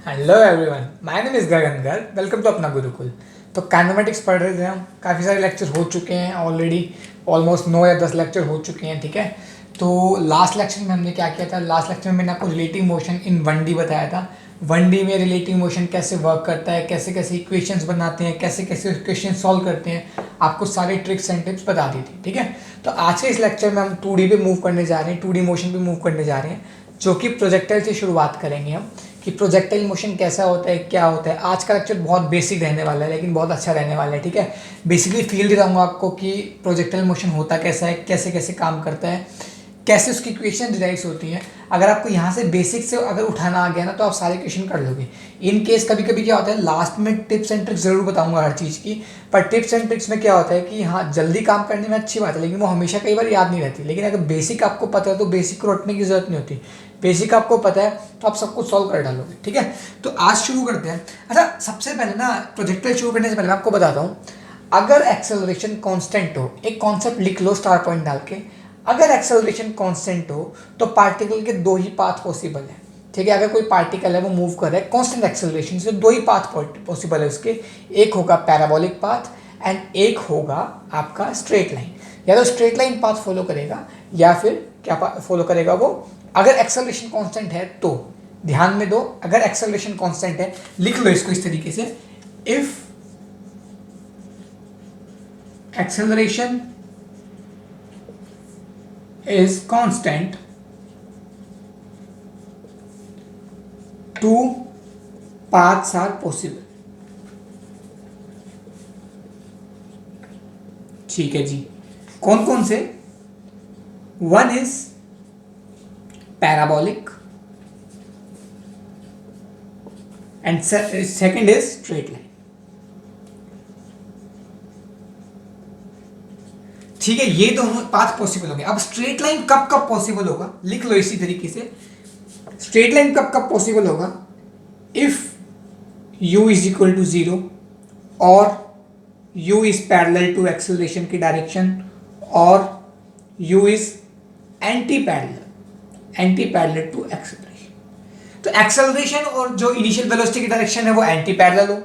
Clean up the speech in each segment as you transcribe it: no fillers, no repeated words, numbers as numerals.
Hello everyone, my name is Gagan Garg. Welcome to Apna Gurukul. तो kinematics पढ़ रहे थे हम। काफ़ी सारे लेक्चर हो चुके हैं ऑलरेडी। ऑलमोस्ट 9 या 10 लेक्चर हो चुके हैं, ठीक है। तो लास्ट लेक्चर में हमने क्या किया था? लास्ट लेक्चर में मैंने आपको रिलेटिव मोशन इन 1D बताया था। 1D में रिलेटिव मोशन कैसे वर्क करता है, कैसे कैसे इक्वेशंस बनाते हैं, कैसे कैसे इक्वेशन सॉल्व करते हैं, आपको सारे ट्रिक्स एंड टिप्स बता दी थी, ठीक है। तो आज के इस लेक्चर में हम 2D पे मूव करने जा रहे हैं, 2D मोशन पे मूव करने जा रहे हैं, जो कि प्रोजेक्टाइल से शुरुआत करेंगे हम कि प्रोजेक्टाइल मोशन कैसा होता है, क्या होता है। आज का लेक्चर बहुत बेसिक रहने वाला है, लेकिन बहुत अच्छा रहने वाला है, ठीक है। बेसिकली फील दिलाऊंगा आपको कि प्रोजेक्टाइल मोशन होता कैसा है, कैसे कैसे काम करता है, कैसे उसकी इक्वेशन डिराइव्स होती हैं। अगर आपको यहाँ से बेसिक से अगर उठाना आ गया ना, तो आप सारे इक्वेशन कर लोगे। इन केस कभी कभी क्या होता है, लास्ट में टिप्स एंड ट्रिक्स जरूर बताऊंगा हर चीज़ की। पर टिप्स एंड ट्रिक्स में क्या होता है कि हाँ, जल्दी काम करने में अच्छी बात है, लेकिन वो हमेशा कई बार याद नहीं रहती। लेकिन अगर बेसिक आपको पता है तो बेसिक को रटने की जरूरत नहीं होती। बेसिक आपको पता है तो आप सब कुछ सॉल्व कर डालोगे, ठीक है। तो आज शुरू करते हैं। अच्छा, सबसे पहले ना प्रोजेक्टाइल शुरू करने से पहले मैं आपको बताता हूँ, अगर एक्सेलरेशन कांस्टेंट हो, एक कॉन्सेप्ट लिख लो स्टार पॉइंट डाल के। अगर एक्सेलरेशन कांस्टेंट हो तो पार्टिकल के दो ही पाथ पॉसिबल है, ठीक है। अगर कोई पार्टिकल है वो मूव कर रहा है कांस्टेंट एक्सेलरेशन से, दो ही पाथ पॉसिबल है उसके। एक होगा पैराबोलिक पाथ एंड एक होगा आपका स्ट्रेट लाइन। या तो स्ट्रेट लाइन पाथ फॉलो करेगा या फिर क्या फॉलो करेगा वो, अगर एक्सेलरेशन कांस्टेंट है तो। ध्यान में दो, अगर एक्सेलरेशन कांस्टेंट है, लिख लो इसको इस तरीके से, if acceleration is constant, two paths are possible। ठीक है जी। कौन कौन से? One is parabolic and second is straight line. ठीक है, ये दोनों पाथ पॉसिबल होंगे। अब स्ट्रेट लाइन कब कब पॉसिबल होगा, लिख लो इसी तरीके से। स्ट्रेट लाइन कब कब पॉसिबल होगा? If u is equal to 0 और u is parallel to acceleration की डायरेक्शन और u is anti parallel to acceleration. तो एक्सेलरेशन और जो इनिशियल वेलोसिटी की डायरेक्शन है वो एंटी पैरेलल हो,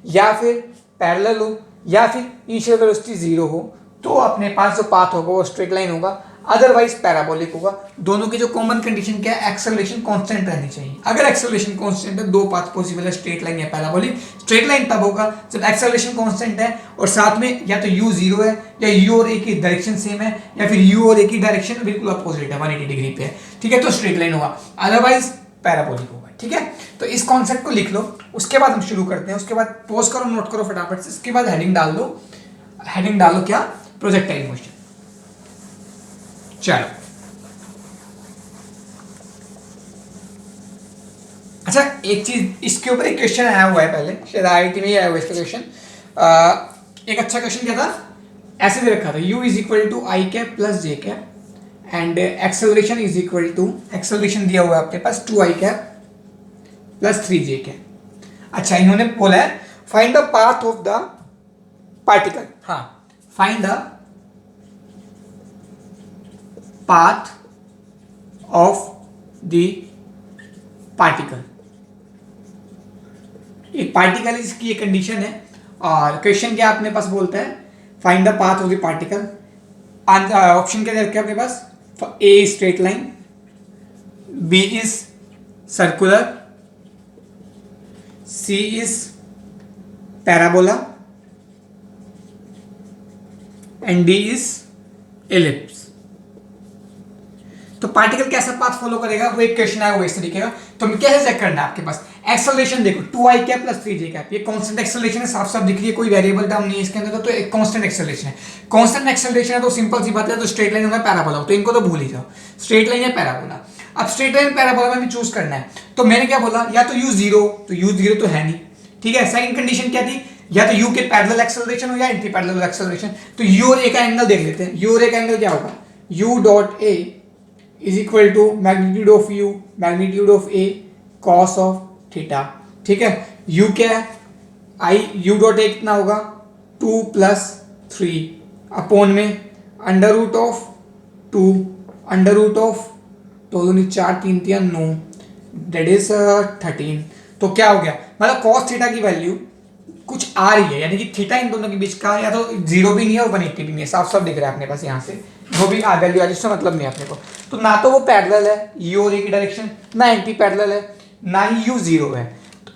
या फिर पैरेलल हो, या फिर इनिशियल वेलोसिटी 0 हो, तो अपने पास जो पाथ होगा वो स्ट्रेट लाइन होगा, अदरवाइज पैराबोलिक होगा। दोनों की जो कॉमन कंडीशन क्या है, एक्सेलरेशन कांस्टेंट रहनी चाहिए। अगर एक्सेलरेशन कांस्टेंट है, दो पाथ पॉसिबल है, स्ट्रेट लाइन या पैराबोलिक। स्ट्रेट लाइन तब होगा जब एक्सेलरेशन कांस्टेंट है और साथ में या तो u 0 है, या u और a की डायरेक्शन सेम है, या फिर u और a की डायरेक्शन बिल्कुल अपोजिट है, 180 डिग्री पे है, ठीक है। तो स्ट्रेट लाइन होगा, अदरवाइज पैराबोलिक होगा, ठीक है। तो इस कॉन्सेप्ट को लिख लो, उसके बाद हम शुरू करते हैं। उसके बाद पॉज करो, नोट करो फटाफट से, उसके बाद हेडिंग डाल दो। हेडिंग डालो क्या? Projectile motion. चलो, अच्छा एक चीज इसके ऊपर एक क्वेश्चन आया हुआ है, पहले शायद IIT में ही आया हुआ है इसका क्वेश्चन। एक अच्छा क्वेश्चन क्या था, ऐसे दे रखा था, u is equal to I cap plus J cap and acceleration is equal to, acceleration दिया हुआ है आपके पास 2 आई कैप प्लस 3 जे कैप। अच्छा, इन्होंने बोला है find the path of the particle. हाँ, find the path of the particle. एक पार्टिकल इसकी एक कंडीशन है और क्वेश्चन क्या अपने पास बोलता है, find the path of the particle. Option क्या रखे अपने पास? A straight line, B is circular, C is parabola and D is ellipse. तो पार्टिकल कैसा पाथ फॉलो करेगा, वो एक क्वेश्चन आया हुआ इस तरीके का। तो कैसे चेक करना है आपके पास? एक्सेलरेशन देखो, 2 आई कैप प्लस 3 जे कैप, ये कांस्टेंट एक्सेलरेशन है, साफ साफ दिख रही है, कोई वेरिएबल टर्म नहीं है इसके अंदर। तो एक कांस्टेंट एक्सेलरेशन है। कांस्टेंट एक्सेलरेशन है तो सिंपल सी बात है, तो स्ट्रेट लाइन होगा, पैराबोला हो, तो इनको तो भूल ही जाओ, स्ट्रेट लाइन या पैराबोला। अब स्ट्रेट लाइन पैराबोला में भी चूज करना है, तो मैंने क्या बोला, या तो u 0, तो u 0 तो है नहीं, ठीक है। सेकंड कंडीशन क्या थी, या तो u के पैरेलल एक्सेलरेशन हो या एंटी पैरेलल एक्सेलरेशन। तो u और a का एंगल देख लेते हैं। u और a का एंगल क्या होगा, u dot a is equal to magnitude of u magnitude of a cos of theta, ठीक है। u क्या है, आई u डॉट a कितना होगा, 2 प्लस 3 अपॉन में under root of 2 under root of 2 दूनी 4 3 3 9 दैट इज 13। तो क्या हो गया, मतलब cos थीटा की वैल्यू कुछ आ रही है, यानी कि थीटा इन दोनों के बीच का या तो 0 भी नहीं है और 180 भी नहीं है, साफ साफ दिख रहा है अपने पास यहाँ से, जो भी वैल्यू आ जिससे मतलब नहीं है अपने को। तो ना तो वो पैरेलल है यू और ए की डायरेक्शन, ना एंटी पैरेलल है, ना ही यू 0 है,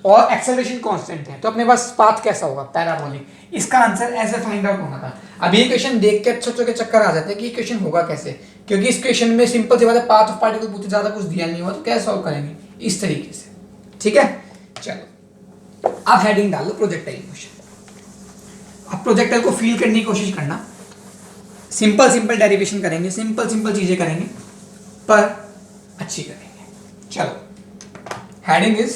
और एक्सेलरेशन कांस्टेंट है, तो अपने पास पाथ कैसा होगा, पैराबोलिक। इसका आंसर ऐसे फाइंड आउट होना था। अब ये क्वेश्चन देख के अच्छे के चक्कर आ जाते हैं कि ये क्वेश्चन होगा कैसे, क्योंकि इस क्वेश्चन में सिंपल सी बात है, पाथ ऑफ पार्टिकल पूछे, ज्यादा कुछ दिया नहीं हुआ, तो कैसे सॉल्व करेंगे इस तरीके से, ठीक है। चलो अब हेडिंग डाल लो प्रोजेक्टाइल मोशन। अब प्रोजेक्टाइल को फील करने की कोशिश करना, सिंपल डेरिवेशन करेंगे, सिंपल चीजें करेंगे, पर अच्छी करेंगे। चलो हेडिंग इज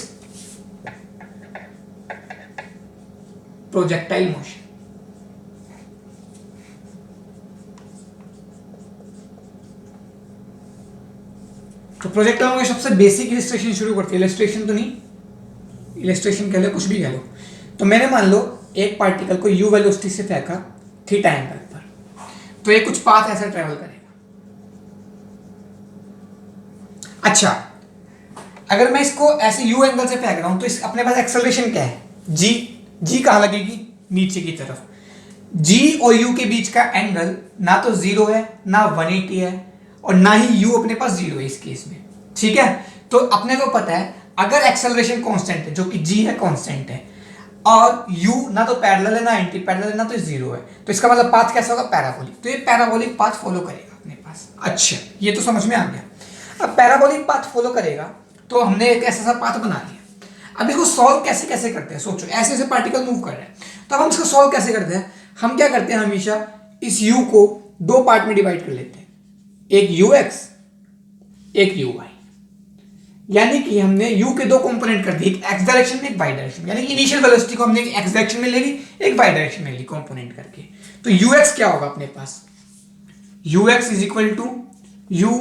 प्रोजेक्टाइल मोशन। तो प्रोजेक्टाइल मोशन सबसे बेसिक इलस्ट्रेशन शुरू करती है, इलस्ट्रेशन तो नहीं, इलस्ट्रेशन कह लो, कुछ भी कह लो। तो मैंने मान लो एक पार्टिकल को यू वेलोसिटी से फेंका थीटा एंगल पर, तो ये कुछ पाथ ऐसा ट्रेवल करेगा। अच्छा, अगर मैं इसको ऐसे यू एंगल से फेंक रहा हूं तो इस अपने पास एक्सेलरेशन क्या है, जी कहां लगेगी, नीचे की तरफ। जी और यू के बीच का एंगल ना तो 0 है, ना 180 है, और ना ही यू अपने पास 0 है इस केस में, ठीक है। तो अपने को पता है अगर एक्सेलरेशन कांस्टेंट है, जो कि जी है, कांस्टेंट है, और u ना तो पैरेलल है, ना एंटी पैरेलल है, ना तो 0 है, तो इसका मतलब पाथ कैसा होगा, पैराबोलिक। तो ये पैराबोलिक पाथ फॉलो करेगा अपने पास। अच्छा, ये तो समझ में आ गया। अब पैराबोलिक पाथ फॉलो करेगा तो हमने एक ऐसा सा पाथ बना लिया। अब इसको सॉल्व कैसे कैसे करते हैं, सोचो ऐसे ऐसे पार्टिकल मूव कर रहे हैं, तो अब हम इसको सॉल्व कैसे करते हैं। हम क्या करते हैं, हमेशा इस u को दो पार्ट में डिवाइड कर लेते हैं, एक ux एक uy, यानी कि हमने u के दो कंपोनेंट कर दिए, एक x डायरेक्शन में, एक y डायरेक्शन में, यानी कि इनिशियल वेलोसिटी को हमने एक x डायरेक्शन में ले ली, एक y डायरेक्शन में ली कंपोनेंट करके। तो ux क्या होगा अपने पास, ux is equal to u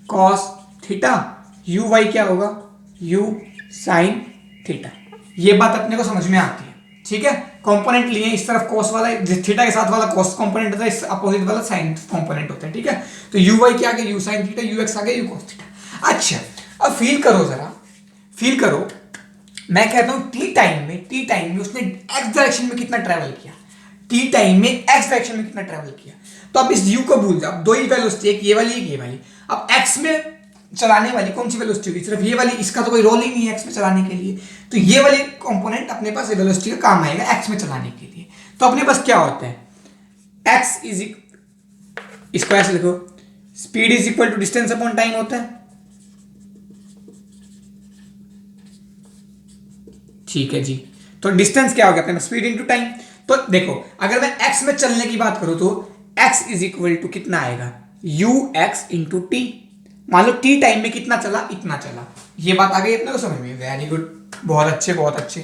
cos theta, uy क्या होगा, u sin थीटा। ये बात अपने को समझ में आती है, ठीक है। कंपोनेंट लिए इस तरफ cos वाला, थीटा के साथ वाला cos कंपोनेंट होता है, इस अपोजिट वाला sin कंपोनेंट होता है, ठीक है। तो uy क्या आ गया, u sin थीटा, ux आ गया u cos थीटा। अच्छा, अब फील करो जरा, फील करो, मैं कहता हूं टी टाइम में उसने एक्स डायरेक्शन में कितना ट्रेवल किया, टी टाइम में एक्स डायरेक्शन में कितना ट्रेवल किया। तो अब इस u को भूल जाओ, दो ही वेलोसिटी, एक ये वाली, एक ये वाली। अब x में चलाने वाली कौन सी वेलोसिटी होगी, सिर्फ ये वाली, इसका तो कोई रोल ही नहीं है x में चलाने के लिए, तो ये वाली कंपोनेंट अपने पास वेलोसिटी का काम आएगा x में चलाने के लिए। तो अपने पास क्या होता है, x इज, इसको ऐसे लिखो, speed is equal to distance upon time होता है, ठीक है जी। तो डिस्टेंस क्या हो गया अपने पास, स्पीड इनटू टाइम। तो देखो अगर मैं x में चलने की बात करूं तो x इज इक्वल टू कितना आएगा, ux इंटू टी। मान लो टी टाइम में कितना चला, इतना चला, ये बात आ गई अपने को समझ में, वेरी गुड, बहुत अच्छे बहुत अच्छे।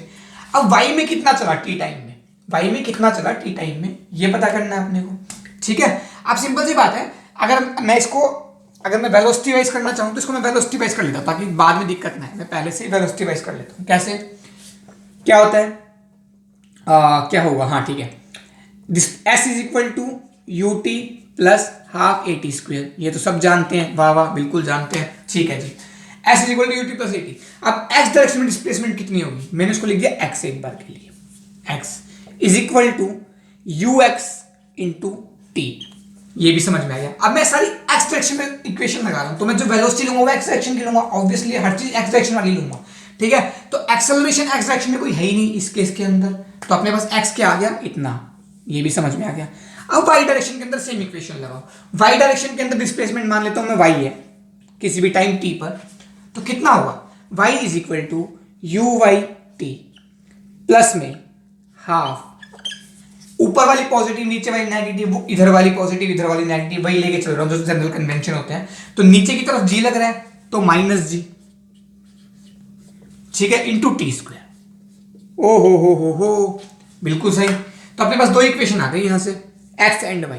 अब y में कितना चला टी टाइम में, y में कितना चला टी टाइम में, ये पता करना है अपने को, ठीक है। अब सिंपल सी बात है, अगर मैं वेलोसिटी वाइज करना चाहूं तो इसको मैं वेलोसिटी वाइज कर लेता हूं, ताकि बाद में दिक्कत ना है, मैं पहले से ही वेलोसिटी वाइज कर लेता हूं। कैसे, क्या होता है, क्या होगा, हाँ ठीक है, s is equal to u t plus half a t square, ये तो सब जानते हैं, वाह वाह बिल्कुल जानते हैं, ठीक है जी। s is equal to u t plus a t. अब x डायरेक्शन में डिस्प्लेसमेंट कितनी होगी, मैंने उसको लिख दिया x एक बार के लिए, x is equal to u x into t, ये भी समझ में आ गया। अब मैं सारी x डायरेक्शन में इक्वेशन लगा रहा हूं, तो मैं जो वेलोसिटी लूंगा वो x डायरेक्शन की लूंगा, ऑब्वियसली हर चीज x डायरेक्शन वाली लूंगा, ठीक है। तो एक्सेलरेशन x डायरेक्शन में कोई है ही नहीं इस केस के अंदर, तो अपने पास x क्या आ गया, इतना, ये भी समझ में आ गया। अब y डायरेक्शन के अंदर सेम इक्वेशन लगाओ, y डायरेक्शन के अंदर डिस्प्लेसमेंट मान लेता हूं मैं y है किसी भी टाइम t पर, तो कितना होगा, y is equal to u y t plus में हाफ, ऊपर वाली पॉजिटिव नीचे वाली नेगेटिव, इधर वाली पॉजिटिव इधर वाली नेगेटिव, वही लेके चल रहा हूं जो जनरल कन्वेंशन होते हैं। तो नीचे की तरफ g लग रहा है तो माइनस जी, ठीक है, इंटू टी स्क्वायर। ओ हो बिल्कुल सही। तो अपने पास दो इक्वेशन आ गई यहां से, x एंड y।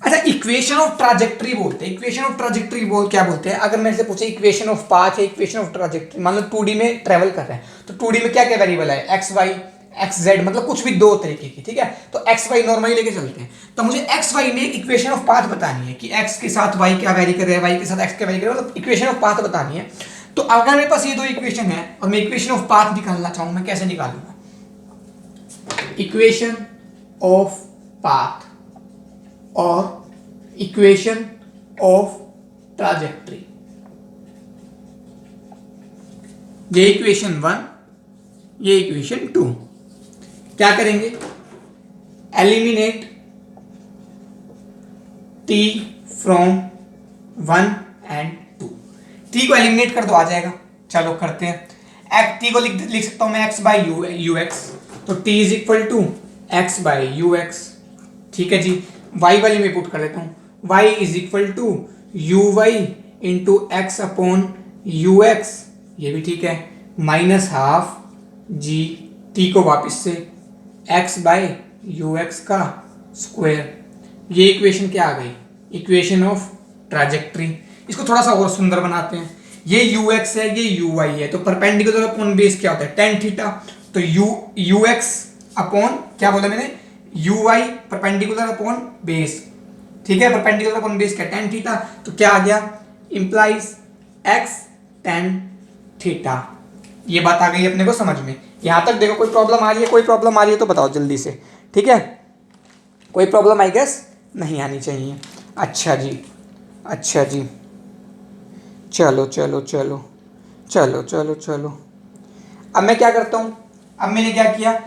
अच्छा, इक्वेशन ऑफ ट्राजेक्टरी बोलते हैं, इक्वेशन ऑफ ट्राजेक्टरी क्या बोलते हैं, अगर मेरे से पूछे इक्वेशन ऑफ पाथ है, इक्वेशन ऑफ ट्राजेक्टरी, मान लो 2D में ट्रेवल कर रहे हैं, तो 2D में क्या क्या वेरिएबल है, एक्स वाई एक्स जेड, मतलब कुछ भी दो तरीके की, ठीक है। तो एक्स वाई नॉर्मली लेके चलते हैं, तो मुझे एक्स वाई में इक्वेशन ऑफ पाथ बतानी है कि एक्स के साथ वाई क्या वेरी कर रहा है, वाई के साथ एक्स क्या वेरी कर रहा है, मतलब इक्वेशन ऑफ पाथ बतानी है। तो अगर मेरे पास ये दो इक्वेशन है और मैं इक्वेशन ऑफ पाथ निकालना चाहूं, मैं कैसे निकालूंगा? इक्वेशन ऑफ पाथ और इक्वेशन ऑफ ट्राजेक्ट्री, ये इक्वेशन 1, ये इक्वेशन 2। क्या करेंगे? Eliminate t from 1 and 2। t को एलिमिनेट कर दो, आ जाएगा। चलो करते हैं। t को लिख सकता हूं मैं x बाई यू एक्स, तो t is equal to x by u x. ठीक है जी। y वाली में पुट कर लेता हूं, y is equal to u y into x upon u x, ये भी ठीक है, माइनस हाफ जी t को वापस से x बाई यू एक्स का स्क्वायर। ये इक्वेशन क्या आ गई? Equation of trajectory. इसको थोड़ा सा और सुंदर बनाते हैं। ये यू एक्स है, ये यू वाई है, तो परपेंडिकुलर अपॉन बेस क्या होता है? Tan theta. तो यू एक्स अपॉन क्या बोला मैंने? U y perpendicular upon base. ठीक है, परपेंडिकुलर अपॉन बेस क्या? Tan theta. तो क्या आ गया? Implies x tan theta. ये बात आ गई अपने को समझ में। यहां तक देखो, कोई प्रॉब्लम आ रही है? कोई प्रॉब्लम आ रही है तो बताओ जल्दी से। ठीक है, कोई प्रॉब्लम आई गेस नहीं आनी चाहिए। अच्छा जी, अच्छा जी, चलो चलो चलो चलो चलो चलो। अब मैं क्या करता हूं? अब मैंने क्या किया?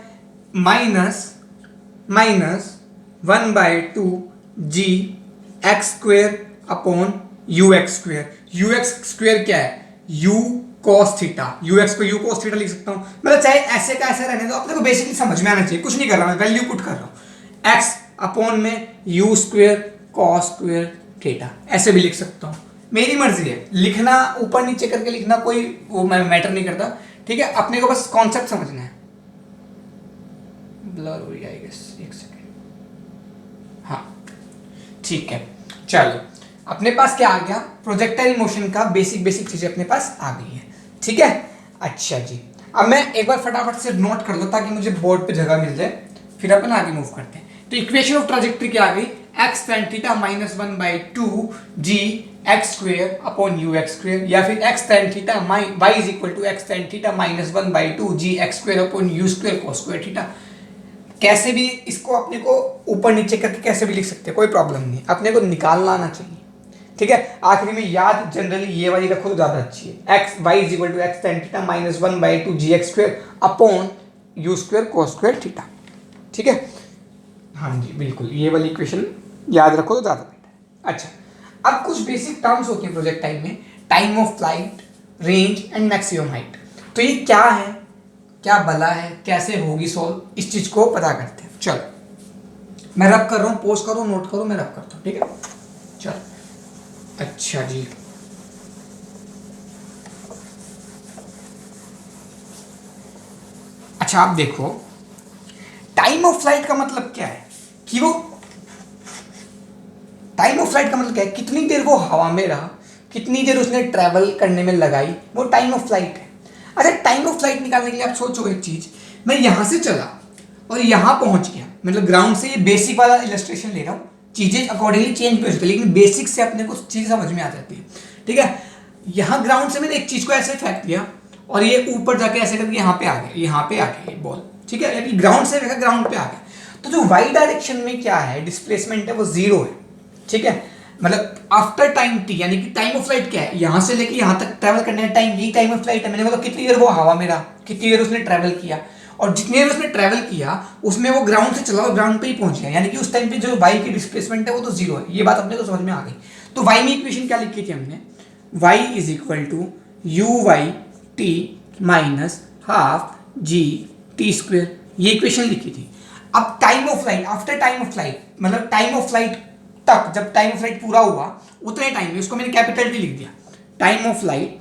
Minus 1/2 g x square upon u x square. U x square क्या है? U cos theta. U x को यू कॉस थीटा लिख सकता हूं। मतलब चाहे ऐसे का ऐसे रहने दो, अपने को बेसिकली समझ में आना चाहिए। कुछ नहीं कर रहा मैं, वैल्यू पुट कर रहा हूं। एक्स अपॉन में you square cos square theta, ऐसे भी लिख सकता हूं। मेरी मर्जी है, लिखना ऊपर नीचे करके लिखना कोई वो मैटर नहीं करता। ठीक है, अपने को बस कॉन्सेप्ट समझना है। ब्लर हो रही है आई गेस, एक सेकेंड। हाँ ठीक है, चलो अपने पास क्या आ गया? प्रोजेक्टाइल मोशन का बेसिक चीजें अपने पास आ गई है। ठीक है, अच्छा जी। अब मैं एक बार फटाफट से नोट कर लो ताकि मुझे बोर्ड पे जगह मिल जाए, फिर अपन आगे मूव करते हैं। तो इक्वेशन ऑफ ट्राजेक्ट्री क्या आ गई? X tan theta minus 1/2 g x square upon u x square, या फिर x tan theta y is equal to x tan theta minus 1/2 g x square upon u square cos square theta. कैसे भी इसको अपने को ऊपर नीचे करके कैसे भी लिख सकते हैं, कोई प्रॉब्लम नहीं, अपने को निकालना आना चाहिए। ठीक है, आखिरी में याद जनरली ये वाली रखो तो ज्यादा अच्छी है। X y is equal to x tan theta minus 1/2 g x square upon u square cos square theta. ठीक है, हाँ जी बिल्कुल, ये वाली इक्वेशन याद रखो तो ज्यादा बेटर है। अच्छा, अब कुछ बेसिक टर्म्स होती हैं प्रोजेक्टाइल में, time of flight, range and maximum height. तो ये क्या है, क्या भला है, कैसे होगी सॉल्व, इस चीज को पता करते हैं। चलो मैं रब कर रहा हूँ, पोस्ट करो, नोट करो, मैं रब करता हूँ। ठीक है, चलो। अच्छा जी, अच्छा आप देखो, टाइम ऑफ फ्लाइट का मतलब क्या है? कि वो टाइम ऑफ फ्लाइट का मतलब क्या है? कितनी देर वो हवा में रहा, कितनी देर उसने ट्रैवल करने में लगाई, वो टाइम ऑफ फ्लाइट है। अच्छा, टाइम ऑफ फ्लाइट निकालने के लिए आप सोचो एक चीज, मैं यहां से चला और यहां पहुंच गया, मतलब ग्राउंड से, ये बेसिक वाला इलस्ट्रेशन ले रहा हूं, चीजें अकॉर्डिंगली चेंज भी हो सकती है, लेकिन बेसिक से अपने को चीज समझ में आ जाती है। ठीक है, यहां ग्राउंड से मैंने एक चीज को ऐसे फेंक दिया और ये ऊपर जाके ऐसे करके यहाँ पे आ गया, यहाँ पे आ गया ये बॉल। ठीक है, यानी ग्राउंड से फेंका, ग्राउंड पे आ गया। तो जो वाई डायरेक्शन में क्या है, डिस्प्लेसमेंट है, वो जीरो है। ठीक है, मतलब आफ्टर टाइम टी, यानी कि टाइम ऑफ फ्लाइट क्या है? यहां से लेके यहां तक ट्रैवल करने का टाइम, यही टाइम ऑफ फ्लाइट है। मैंने मतलब कितनी देर वो हवा में रहा, कितनी देर उसने ट्रैवल किया, और जितनी देर उसने ट्रैवल किया उसमें वो ग्राउंड से चला और ग्राउंड पे ही पहुंच गया, यानी कि उस टाइम पे जो वाई की डिस्प्लेसमेंट है वो तो जीरो है। ये बात अपने को समझ में आ गई। तो वाई में इक्वेशन क्या लिखी थी हमने? Y is equal to u y t minus half g t square, ये इक्वेशन लिखी थी। अब time of flight, after time of flight, मतलब टाइम ऑफ फ्लाइट तक, जब टाइम ऑफ फ्लाइट पूरा हुआ उतने टाइम में, उसको मैंने कैपिटल टी लिख दिया। Time of flight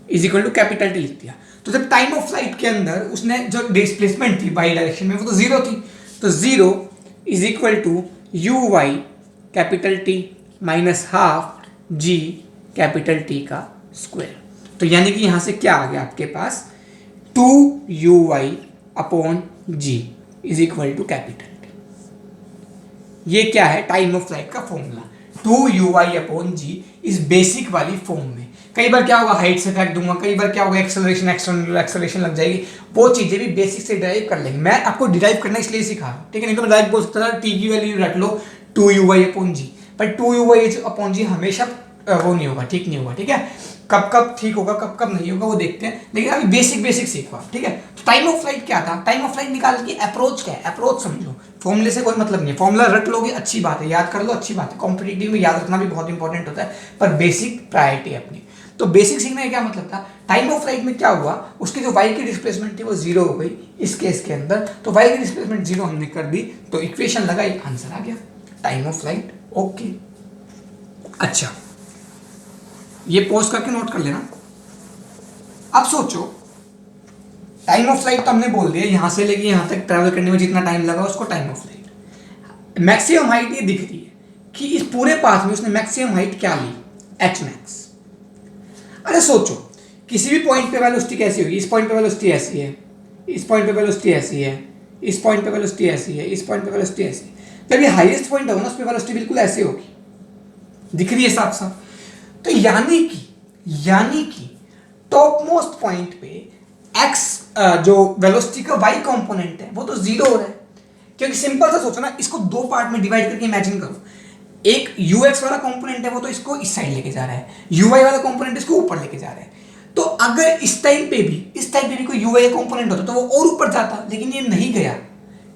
is equal to capital t लिख दिया। तो जब टाइम ऑफ फ्लाइट के अंदर उसने जो डिस्प्लेसमेंट थी वाई डायरेक्शन में, वो तो जीरो थी। तो zero is equal to u y capital t minus half g capital t का स्क्वायर। तो यानी कि यहां से क्या आ गया आपके पास? 2u(y) upon g is equal to capital t. ये क्या है? टाइम ऑफ फ्लाइट का फॉर्मूला। 2u/g इस बेसिक वाली फॉर्म में। कई बार क्या होगा, हाइट से फेंक दूंगा, कई बार क्या होगा, एक्सेलरेशन एक्सटर्नल एक्सेलरेशन लग जाएगी, वो चीजें भी बेसिक से डिराइव कर लेंगे। मैं आपको डिराइव करना इसलिए सिखा रहा हूँ, ठीक है, नहीं तो मैं डायरेक्ट बोल सकता था टी की वैल्यू रख लो 2u/g, पर 2u/g हमेशा वो नहीं होगा, ठीक नहीं होगा, ठीक है। कब कब ठीक होगा, कब कब नहीं होगा वो देखते हैं, लेकिन अभी बेसिक सीखो आप, ठीक है। तो टाइम ऑफ फ्लाइट क्या था, टाइम ऑफ फ्लाइट निकाल के अप्रोच क्या है, अप्रोच समझो, फॉर्मूले से कोई मतलब नहीं है। फॉर्मूला रट लोगे अच्छी बात है, याद कर लो अच्छी बात है, कॉम्पिटिटिव में याद रखना भी बहुत इंपॉर्टेंट होता है, पर बेसिक प्रायोरिटी है अपनी। तो बेसिक सीखने का क्या मतलब था, टाइम ऑफ फ्लाइट में क्या हुआ, उसकी जो वाई की डिस्प्लेसमेंट थी वो जीरो हो गई इस केस के अंदर, तो वाई की डिस्प्लेसमेंट जीरो हमने कर दी, तो इक्वेशन लगाई, आंसर आ गया टाइम ऑफ फ्लाइट। ओके, अच्छा ये पॉज करके नोट कर लेना। अब सोचो, टाइम ऑफ फ्लाइट तो हमने बोल दिया, यहां से लेके यहां तक ट्रैवल करने में जितना टाइम लगा उसको time of flight. Maximum height ये दिख रही है कि इस पूरे पाथ में उसने मैक्सिमम हाइट क्या ली, एच मैक्स। अरे सोचो, किसी भी पॉइंट पे वेलोसिटी कैसी होगी, इस पॉइंट पे वेलोसिटी ऐसी है, इस पॉइंट पे वेलोसिटी ऐसी है, इस पॉइंट पे वेलोसिटी ऐसी है, इस पॉइंट पे वेलोसिटी ऐसी है, जब ये हाईएस्ट पॉइंट होगा ना उस पे वेलोसिटी बिल्कुल ऐसी होगी, दिख रही है साफ साफ। तो यानी कि टॉप मोस्ट पॉइंट पे एक्स जो वेलोसिटी का वाई कंपोनेंट है वो तो जीरो हो रहा है, क्योंकि सिंपल सा सोचो ना, इसको दो पार्ट में डिवाइड करके इमेजिन करो, एक ux वाला कंपोनेंट है वो तो इसको इस साइड लेके जा रहा है, uy वाला कंपोनेंट इसको ऊपर लेके जा रहा है। तो अगर इस टाइम पे भी कोई uy का कंपोनेंट होता तो वो और ऊपर जाता, लेकिन ये नहीं गया,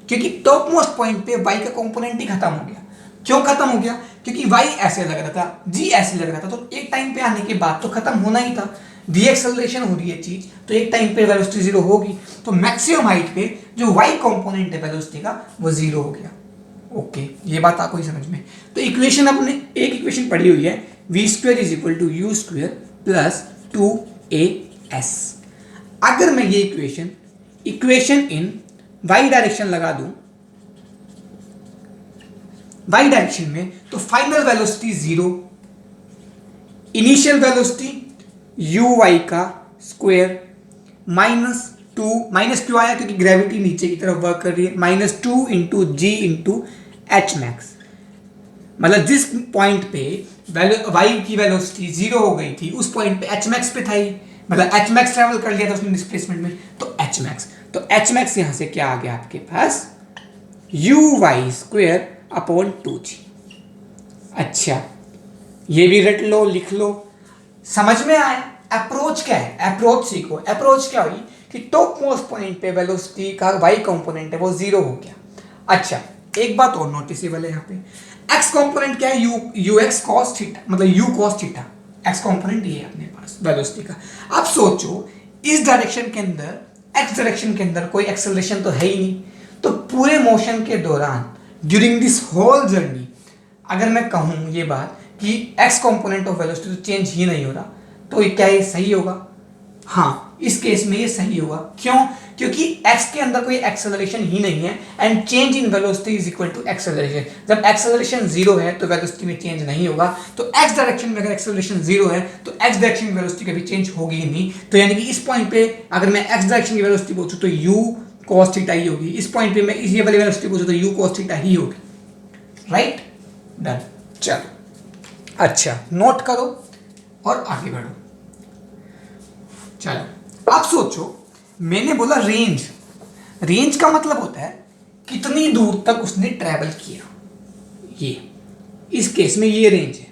क्योंकि टॉप मोस्ट पॉइंट पे y का कंपोनेंट ही खत्म हो गया। क्यों खत्म हो गया, क्योंकि y ऐसे लग रहा था, g ऐसे लग रहा था, तो एक टाइम पे आने के बाद तो खत्म होना ही था, डीएक्सेलरेशन हो रही है चीज, तो एक टाइम पे वेलोसिटी जीरो होगी, तो मैक्सिमम हाइट पे जो y कंपोनेंट है वेलोसिटी का वो जीरो हो गया। ओके, ये बात आपको ही समझ में। तो इक्वेशन अपने एक इक्वेशन पढ़ी हुई है, v² = u² + 2as। अगर मैं ये इक्वेशन इन y डायरेक्शन लगा दूं, y डायरेक्शन में, तो final velocity zero, initial velocity uy का स्क्वायर -2, माइनस क्यों आया, क्योंकि ग्रेविटी नीचे की तरफ वर्क कर रही है, -2 × g × h मैक्स। मतलब जिस पॉइंट पे वाई की वेलोसिटी जीरो हो गई थी उस पॉइंट पे एच मैक्स पे था ही, मतलब एच मैक्स ट्रेवल कर लिया था उसने डिस्प्लेसमेंट में, तो एच मैक्स यहां से क्या आ गया आपके पास, uy² / 2g। अच्छा, ये भी रट लो, लिख लो, समझ में आया। अप्रोच क्या है, अप्रोच सीखो। अप्रोच क्या हुई कि टॉप मोस्ट पॉइंट पे वेलोसिटी का वाई कंपोनेंट है वो जीरो हो गया। अच्छा, एक बात और नोटिसेबल है यहाँ पे, एक्स कंपोनेंट क्या है, यू एक्स कॉस थीटा, मतलब you cos theta, x component ये है अपने पास वेलोसिटी का। अब सोचो, इस डायरेक्शन के अंदर, एक्स डायरेक्शन के अंदर कोई एक्सेलरेशन तो है ही नहीं, तो पूरे मोशन के दौरान ड्यूरिंग दिस होल जर्नी अगर मैं कहूँ ये बात कि एक्स कंपोनेंट ऑफ वेलोसिटी तो चेंज ही नहीं हो रहा, तो क्या ये सही होगा? हाँ, इस केस में ये सही होगा। क्यों? क्योंकि x के अंदर कोई एक्सेलरेशन ही नहीं है, and change in velocity is equal to acceleration. जब एक्सेलरेशन जीरो है तो वेलोसिटी में चेंज नहीं होगा, तो x डायरेक्शन में अगर एक्सेलरेशन जीरो है तो x डायरेक्शन में वेलोसिटी कभी चेंज होगी ही नहीं। तो यानी कि इस पॉइंट पे अगर मैं x डायरेक्शन की वेलोसिटी पूछूं तो u cos थीटा ही होगी, इस पॉइंट पे मैं इस ये वाली वेलोसिटी पूछूं तो u cos थीटा ही होगी। Right, done. चलो, अच्छा नोट करो और आगे बढ़ो। चलो, अब सोचो, मैंने बोला रेंज का मतलब होता है कितनी दूर तक उसने ट्रैवल किया, ये इस केस में ये रेंज है।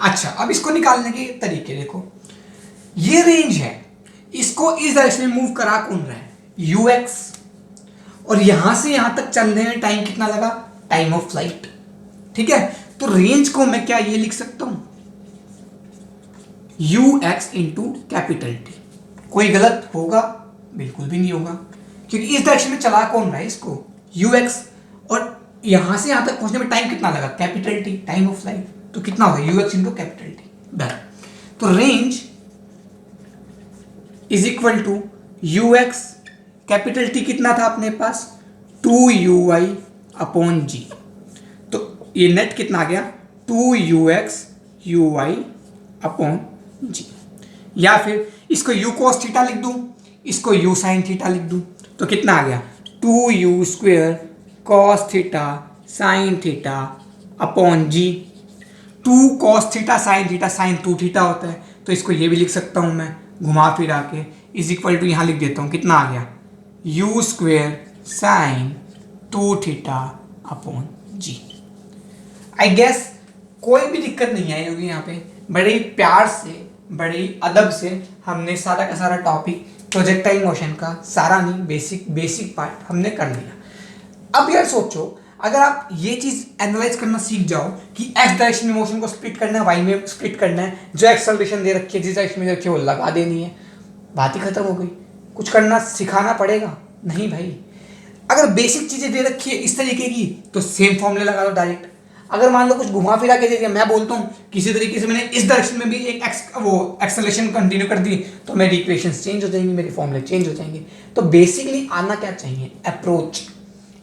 अच्छा, अब इसको निकालने के तरीके देखो, ये रेंज है, इसको इस डायरेक्शन में मूव करा कौन रहा है, ux, और यहां से यहां तक चलने में टाइम कितना लगा, टाइम ऑफ फ्लाइट। ठीक है, तो रेंज को मैं क्या ये लिख सकता हूं, ux × T। कोई गलत होगा? बिल्कुल भी नहीं होगा, क्योंकि इस डायरेक्शन में चला कौन रहा है इसको, ux, और यहां से यहां तक पहुंचने में टाइम कितना लगा, T, टाइम ऑफ फ्लाइट। तो कितना होगा, ux × T। डन। तो range is equal to ux, T कितना था अपने पास, 2uy/g। तो ये नेट कितना आ गया, 2ux uy/g। या फिर इसको u cos थीटा लिख दूं, इसको u sin थीटा लिख दूं, तो कितना आ गया, 2u² cos theta sin theta upon जी, 2 cos थीटा साइन 2 थीटा होता है, तो इसको ये भी लिख सकता हूँ मैं घुमा फिरा के, इज इक्वल टू यहाँ लिख देता हूँ, कितना आ गया u square sine 2 theta upon g. I guess कोई भी दिक्कत नहीं आई होगी यहाँ पे, बड़े ही प्यार से बड़े ही अदब से हमने सारा का सारा टॉपिक प्रोजेक्टाइल मोशन का सारा नहीं बेसिक पार्ट हमने कर लिया। अब यार सोचो, अगर आप ये चीज एनालाइज करना सीख जाओ कि एक्स डायरेक्शन में मोशन को स्प्लिट करना है, वाई में स्प्लिट करना है, जो एक्सेलरेशन दे रखी है जिस डायरेक्शन में दे रखी है वो लगा देनी है, बात ही खत्म हो गई। कुछ करना सिखाना पड़ेगा नहीं भाई। अगर बेसिक चीजें दे रखी है इस तरीके की तो सेम फॉर्मूले लगा दो डायरेक्ट। अगर मान लो कुछ घुमा फिरा के दे दिया, मैं बोलता हूँ किसी तरीके से मैंने इस डायरेक्शन में भी एक एक्सेलरेशन कंटिन्यू कर दी, तो मेरी इक्वेशंस चेंज हो जाएंगी, मेरे फॉर्मूले चेंज हो जाएंगे। तो बेसिकली आना क्या चाहिए, अप्रोच।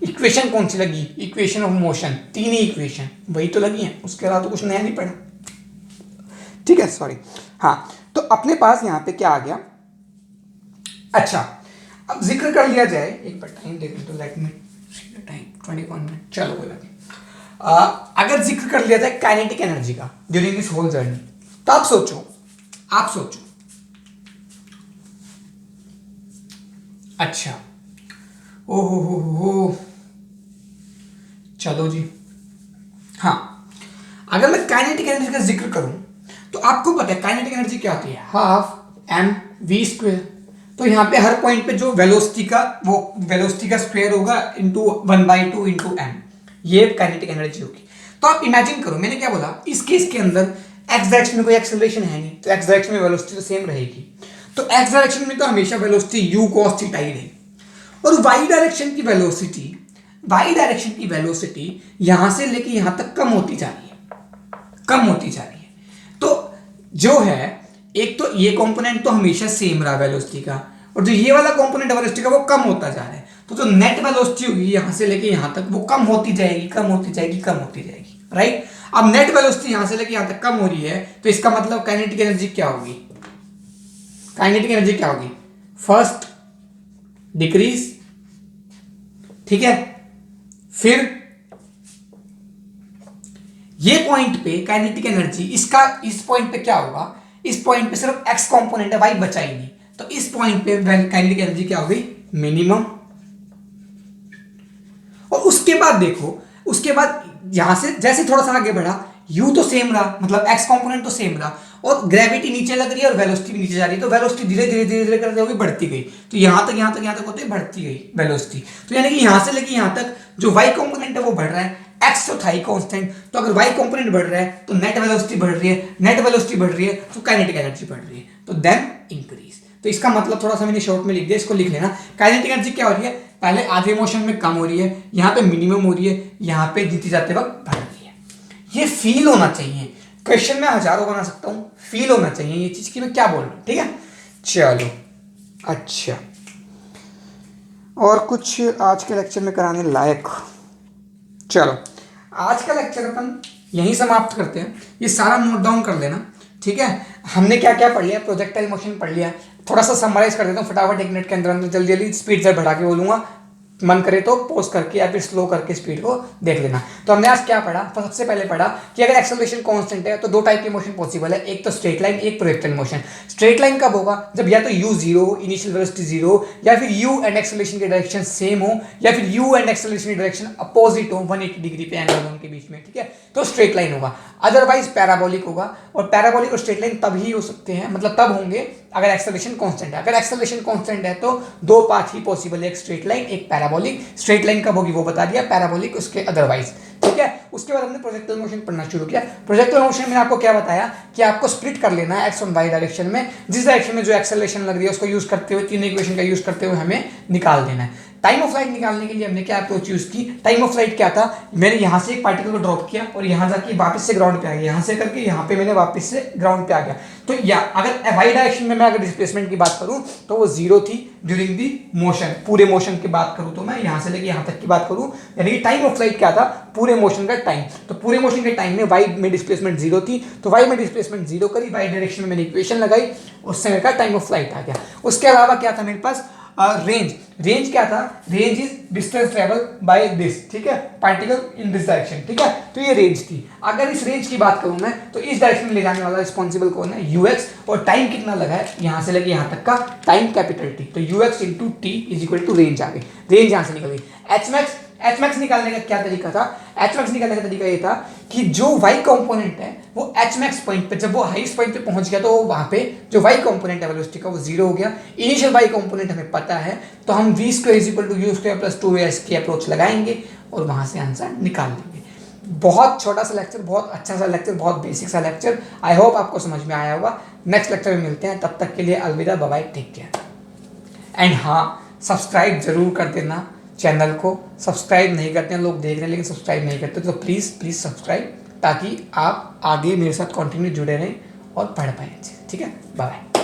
इक्वेशन कौन सी लगी, equation of motion, 3 he equation वही तो लगी हैं, उसके अलावा तो कुछ नया नहीं पड़ा। ठीक है, सॉरी। हाँ, तो अपने पास यहाँ पे क्या आ गया। अच्छा, अब जिक्र कर लिया जाए, एक बार टाइम देख तो लेट मी टाइम 21 मिनट, चलो कोई बात नहीं। अगर जिक्र कर लिया जाए काइनेटिक एनर्जी का ड्यूरिंग दिस होल जर्नी, तो आप सोचो अच्छा, ओ हो, चलो जी। हाँ, अगर मैं काइनेटिक एनर्जी का जिक्र करूं तो आपको पता है काइनेटिक एनर्जी क्या होती है, हाफ एम वी स्क्वेयर। तो यहाँ पे हर पॉइंट पे जो वेलोसिटी का स्क्वायर होगा इंटू 1/2 इंटू एम, ये काइनेटिक एनर्जी होगी। तो आप इमेजिन करो, मैंने क्या बोला, इस केस के अंदर एक्स डायरेक्शन में कोई एक्सेलरेशन है नहीं, तो एक्स डायरेक्शन में वेलोसिटी तो सेम रहेगी। तो एक्स डायरेक्शन में तो हमेशा वेलोसिटी यू कॉस थीटा ही रहेगी। और वाई डायरेक्शन की वेलोसिटी यहां से लेके यहां तक कम होती जा रही है। तो जो है, एक तो ये कंपोनेंट तो हमेशा सेम रहा वेलोसिटी का, और जो ये वाला कंपोनेंट वेलोसिटी का वो कम होता जा रहा है। तो जो नेट वेलोसिटी होगी यहां से लेके यहां तक वो कम होती जाएगी, राइट। अब नेट वेलोसिटी यहां से लेके यहां तक कम हो रही है, तो इसका मतलब काइनेटिक एनर्जी क्या होगी, फर्स्ट डिक्रीज, ठीक है। फिर ये पॉइंट पे काइनेटिक एनर्जी इस पॉइंट पे क्या होगा, इस पॉइंट पे सिर्फ एक्स कंपोनेंट है, वाई बचा ही नहीं। तो इस पॉइंट पे काइनेटिक एनर्जी क्या हो गई, मिनिमम। और उसके बाद देखो, यहां से जैसे थोड़ा सा आगे बढ़ा, यू तो सेम रहा, मतलब एक्स कंपोनेंट तो सेम रहा, और ग्रेविटी नीचे लग रही है और वेलोसिटी भी नीचे जा रही है, तो वेलोसिटी धीरे धीरे करते हुए बढ़ती गई। तो यहां तक होते बढ़ती गई वेलोसिटी। तो यानी कि यहां से लेके यहां तक जो वाई कंपोनेंट है वो बढ़ रहा है, एक्स तो था ही कांस्टेंट। तो अगर वाई कंपोनेंट बढ़ रहा है तो नेट वेलोसिटी बढ़ रही है, तो काइनेटिक एनर्जी बढ़ रही है, तो देन इंक्रीज। तो इसका मतलब थोड़ा सा मैंने शॉर्ट में लिख दिया, इसको लिख लेना। काइनेटिक एनर्जी क्या हो रही है, पहले आधे मोशन में कम हो रही है, यहाँ पे मिनिमम हो रही है, यहाँ पे जीती जाते वक्त बढ़ रही है। ये फील होना चाहिए, क्वेश्चन में हजारों बना सकता हूँ, फील होना चाहिए ये चीज की मैं क्या बोल रहा हूँ, ठीक है। चलो अच्छा, और कुछ आज के लेक्चर में कराने लायक, चलो आज का लेक्चर अपन यहीं समाप्त करते हैं। ये सारा नोट डाउन कर लेना, ठीक है। हमने क्या क्या पढ़ लिया, प्रोजेक्टाइल मोशन पढ़ लिया, थोड़ा सा समराइज कर देता हूँ फटाफट 1 मिनट के अंदर जल्दी स्पीड से बढ़ा के बोलूँगा, मन करे तो पॉज करके या फिर स्लो करके स्पीड को देख लेना। तो हमने आज क्या पढ़ा, तो सबसे पहले पढ़ा कि अगर एक्सेलरेशन कांस्टेंट है तो 2 टाइप की मोशन पॉसिबल है, एक तो स्ट्रेट लाइन, एक प्रोजेक्टाइल मोशन। स्ट्रेट लाइन कब होगा, जब या तो u 0 इनिशियल वेलोसिटी 0, या फिर u एंड एक्सेलरेशन की डायरेक्शन सेम हो, या फिर u एंड एक्सेलरेशन की डायरेक्शन अपोजिट हो 180 डिग्री पे एंगल उनके बीच में, ठीक है, तो स्ट्रेट लाइन होगा। अदरवाइज पैराबोलिक होगा, और पैराबोलिक और स्ट्रेट लाइन तब ही हो सकते हैं, मतलब तब होंगे अगर एक्सेलरेशन कांस्टेंट है। अगर एक्सेलरेशन कांस्टेंट है तो 2 पाथ ही पॉसिबल है, एक स्ट्रेट लाइन एक पैराबोलिक। स्ट्रेट लाइन कब होगी वो बता दिया, पैराबोलिक उसके अदरवाइज, ठीक है। उसके बाद हमने प्रोजेक्टाइल मोशन पढ़ना शुरू किया। प्रोजेक्टाइल मोशन में आपको क्या बताया कि आपको स्प्लिट कर लेना है एक्स और वाई डायरेक्शन में, जिस डायरेक्शन में जो एक्सेलरेशन लग रही है उसको यूज करते हुए, 3 इक्वेशन का यूज करते हुए हमें निकाल देना है। टाइम ऑफ फ्लाइट निकालने के लिए हमने क्या अप्रोच यूज की, टाइम ऑफ फ्लाइट क्या था, मैंने यहाँ से एक पार्टिकल को ड्रॉप किया और यहाँ जाके वापस से ग्राउंड पे आ गया, यहाँ से करके यहाँ पे मैंने वापस से ग्राउंड पे आ गया। तो या अगर वाई डायरेक्शन में मैं अगर डिस्प्लेसमेंट की बात करूँ तो वो 0 थी ड्यूरिंग दी मोशन, पूरे मोशन की बात करूँ तो मैं यहाँ से लेके यहाँ तक की बात करूँ, यानी कि टाइम ऑफ फ्लाइट क्या था, पूरे मोशन का टाइम। तो पूरे मोशन के टाइम में वाई में डिस्प्लेसमेंट 0 थी, तो वाई में डिस्प्लेसमेंट 0 करी, वाई डायरेक्शन में मैंने इक्वेशन लगाई, उससे मेरे का टाइम ऑफ फ्लाइट आ गया। उसके अलावा क्या था मेरे पास, रेंज। रेंज क्या था? Range is distance travel by this, ठीक है, पार्टिकल इन दिस डायरेक्शन, ठीक है। तो ये रेंज थी। अगर इस रेंज की बात करूं मैं तो इस डायरेक्शन में ले जाने वाला रिस्पॉन्सिबल कौन है? यूएक्स। और टाइम कितना लगा है यहां से लेके यहां तक का? Time capital T. तो UX into T is equal to range आ गई। रेंज यहां से निकल गई। एच मैक्स निकालने का क्या तरीका था? एच मैक्स निकालने का तरीका ये था कि जो वाई कंपोनेंट है वो एच मैक्स पॉइंट पे, जब वो हाईएस्ट पॉइंट पे पहुंच गया तो वहां पे जो वाई कंपोनेंट है वेलोसिटी का वो जीरो हो गया। इनिशियल वाई कंपोनेंट हमें पता है तो हम v square is equal to u square plus 2s की अप्रोच लगाएंगे और वहां से आंसर निकाल लेंगे। बहुत छोटा सा लेक्चर, बहुत अच्छा सा लेक्चर, बहुत बेसिक सा लेक्चर। आई होप आपको समझ में आया होगा। नेक्स्ट लेक्चर में मिलते हैं, तब तक के लिए अलविदा, bye bye, take care. And हाँ, सब्सक्राइब जरूर कर देना चैनल को। सब्सक्राइब नहीं करते हैं लोग, देख रहे हैं लेकिन सब्सक्राइब नहीं करते, तो प्लीज़ प्लीज़ सब्सक्राइब, ताकि आप आगे मेरे साथ कंटिन्यू जुड़े रहें और पढ़ पाएँ। ठीक है, बाय बाय।